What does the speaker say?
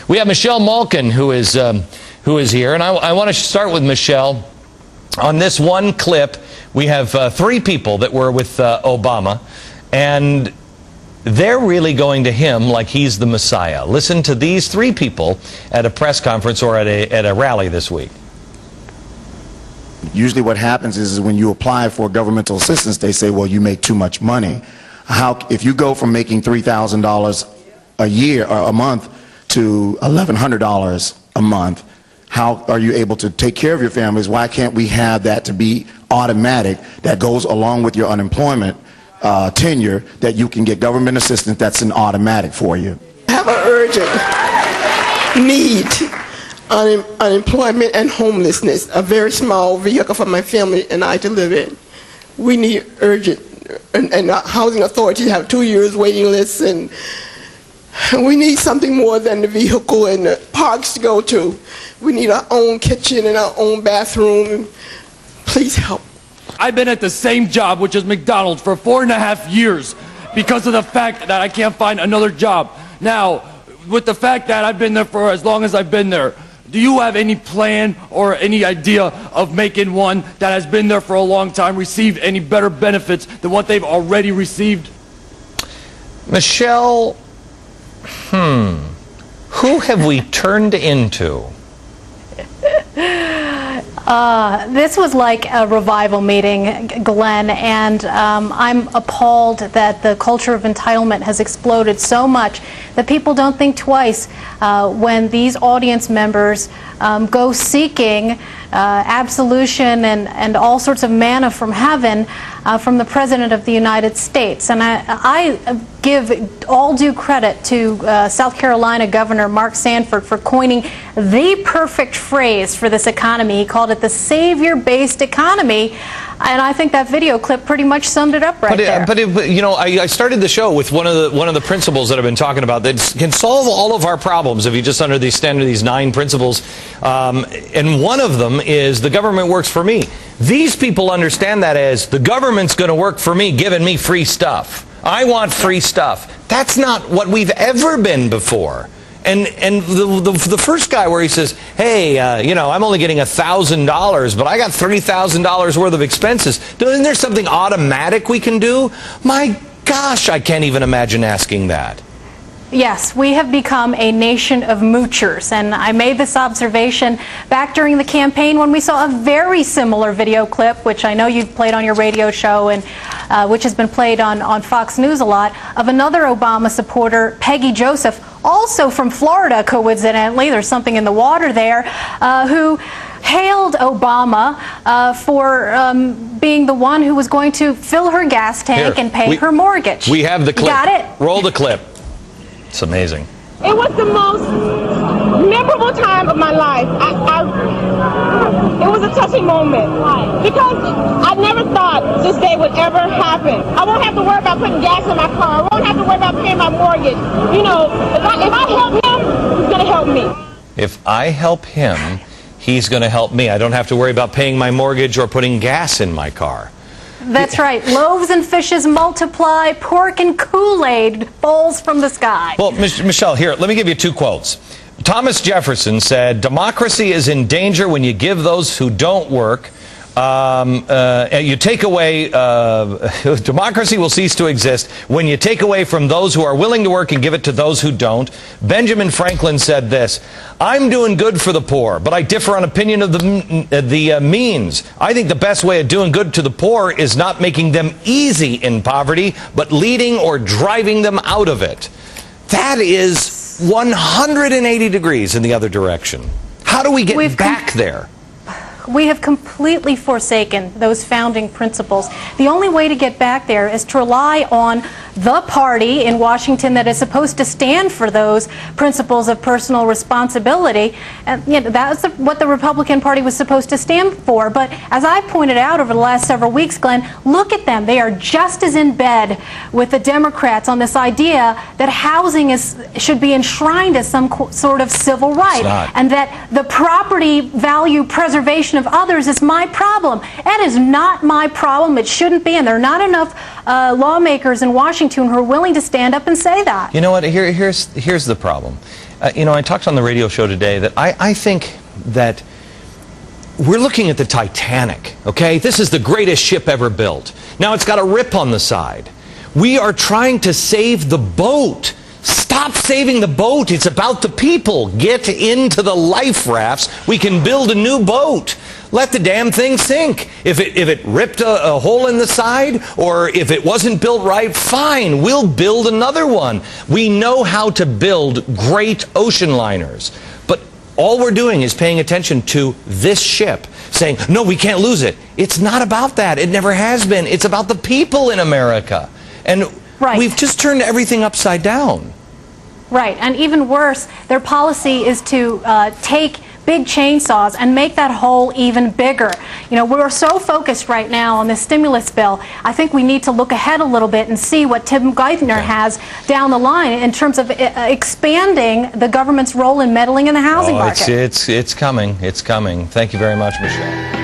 We have Michelle Malkin who is here, and I want to start with Michelle. On this one clip, we have three people that were with Obama, and they're really going to him like he's the Messiah. Listen to these three people at a press conference or at a rally this week. Usually what happens is when you apply for governmental assistance, they say, well, you make too much money. If you go from making $3,000 a year or a month to $1,100 a month, how are you able to take care of your families? Why can't we have that to be automatic, that goes along with your unemployment tenure, that you can get government assistance that's an automatic for you? I have an urgent need, unemployment and homelessness, a very small vehicle for my family and I to live in. We need urgent, and housing authorities have 2 years waiting lists, and we need something more than the vehicle and the parks to go to. We need our own kitchen and our own bathroom. Please help. I've been at the same job, which is McDonald's, for 4.5 years because of the fact that I can't find another job. Now, with the fact that I've been there for as long as I've been there, do you have any plan or any idea of making one that has been there for a long time receive any better benefits than what they've already received? Michelle, who have we turned into? This was like a revival meeting, Glenn, and I'm appalled that the culture of entitlement has exploded so much that people don't think twice when these audience members go seeking absolution and all sorts of manna from heaven from the President of the United States. And I give all due credit to South Carolina Governor Mark Sanford for coining the perfect phrase for this economy. He called it the savior-based economy. And I think that video clip pretty much summed it up there. But you know, I started the show with one of the principles that I've been talking about that can solve all of our problems if you just understand these 9 principles. And one of them is the government works for me. These people understand that as the government's going to work for me, giving me free stuff. I want free stuff. That's not what we've ever been before. And the first guy where he says, hey, you know, I'm only getting $1,000, but I got $3,000 worth of expenses. Isn't there something automatic we can do? My gosh, I can't even imagine asking that. Yes, we have become a nation of moochers, and I made this observation back during the campaign when we saw a very similar video clip, which I know you've played on your radio show and which has been played on Fox News a lot, of another Obama supporter, Peggy Joseph, also from Florida, coincidentally, there's something in the water there, who hailed Obama for being the one who was going to fill her gas tank and pay her mortgage. We have the clip. You got it? Roll the clip. It's amazing. It was the most memorable time of my life. It was a touching moment because I never thought this day would ever happen. I won't have to worry about putting gas in my car. I won't have to worry about paying my mortgage. You know, if I help him, he's going to help me. If I help him, he's going to help me. I don't have to worry about paying my mortgage or putting gas in my car. That's right. Loaves and fishes multiply, pork and Kool-Aid falls from the sky. Well, Michelle, here, let me give you 2 quotes. Thomas Jefferson said, democracy is in danger when you give those who don't work. You take away, democracy will cease to exist when you take away from those who are willing to work and give it to those who don't. Benjamin Franklin said this, I'm doing good for the poor, but I differ on opinion of the means. I think the best way of doing good to the poor is not making them easy in poverty, but leading or driving them out of it. That is 180 degrees in the other direction. How do we get back there? We have completely forsaken those founding principles. The only way to get back there is to rely on the party in Washington that is supposed to stand for those principles of personal responsibility. And you know, that's what the Republican Party was supposed to stand for. But as I pointed out over the last several weeks, Glenn, look at them. They are just as in bed with the Democrats on this idea that housing should be enshrined as some sort of civil right, and that the property value preservation of others is my problem. That is not my problem. It shouldn't be, and there are not enough lawmakers in Washington who are willing to stand up and say that. You know what? Here's the problem. You know, I talked on the radio show today that I think that we're looking at the Titanic, okay? This is the greatest ship ever built. Now it's got a rip on the side. We are trying to save the boat. Stop saving the boat. It's about the people. Get into the life rafts. We can build a new boat. Let the damn thing sink. If it ripped a hole in the side, or if it wasn't built right, fine, we'll build another one. We know how to build great ocean liners. But all we're doing is paying attention to this ship, saying, no, we can't lose it. It's not about that. It never has been. It's about the people in America. And we've just turned everything upside down. Right, and even worse, their policy is to take big chainsaws and make that hole even bigger. You know, we're so focused right now on this stimulus bill. I think we need to look ahead a little bit and see what Tim Geithner has down the line in terms of expanding the government's role in meddling in the housing market. It's coming. It's coming. Thank you very much, Michelle.